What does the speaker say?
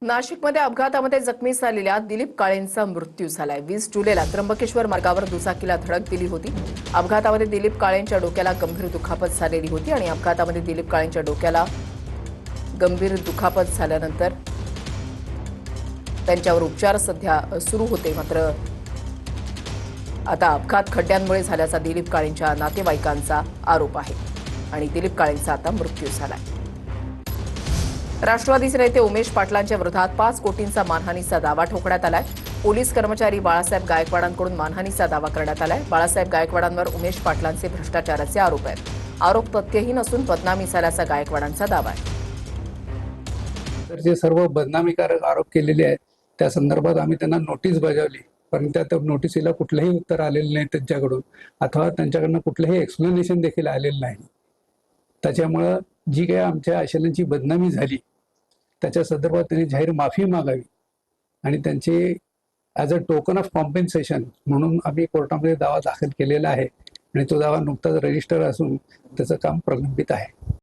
नाशिकमध्ये अपघातामध्ये जखमी झालेल्या दिलीप काळेंचा मृत्यू झालाय। 20 जुलैला त्र्यंबकेश्वर मार्गावर दुचाकीला धडक दिली होती। अपघातामध्ये दिलीप काळेंच्या डोक्याला गंभीर दुखापत झालेली होती आणि अपघातामध्ये दिलीप काळेंच्या डोक्याला गंभीर दुखापत झाल्यानंतर त्यांच्यावर उपचार सध्या सुरू होते। मात्र आता अपघात खड्ड्यांमुळे झाल्याचा दिलीप काळेंच्या नातेवाईकांचा आरोप आहे आणि दिलीप काळेंचा आता मृत्यू झालाय। राष्ट्रवादीचे नेते उमेश पाटलांच्या विरोधात 5 कोटींचा मानहानीचा दावा ठोकण्यात आलाय। पोलीस कर्मचारी बाळासाहेब गायकवाडांकडून मानहानीचा दावा करण्यात आलाय। बाळासाहेब गायकवाडांवर उमेश पाटलांचे भ्रष्टाचाराचे आरोप आहेत। आरोप तथ्यहीन असून बदनामी झाल्याचा गायकवाडांचा दावा आहे। तर जे सर्व बदनामीकारक आरोप केलेले आहेत त्या संदर्भात आम्ही त्यांना नोटीस बजावली, पण त्या नोटिसीला कुठलंही उत्तर आलेलं नाही त्यांच्याकडून, अथवा त्यांच्याकडनं कुठलंही एक्सप्लेनेशन देखील आलेलं नाही। त्याच्यामुळे जी काही आमच्या आशयांची बदनामी झाली त्याच्या संदर्भात त्यांनी जाहीर माफी मागावी आणि त्यांचे as a token of compensation म्हणून आम्ही कोर्टामध्ये दावा दाखल केलेला आहे आणि तो दावा नुकताच रजिस्टर असून त्याचं काम प्रलंबित आहे।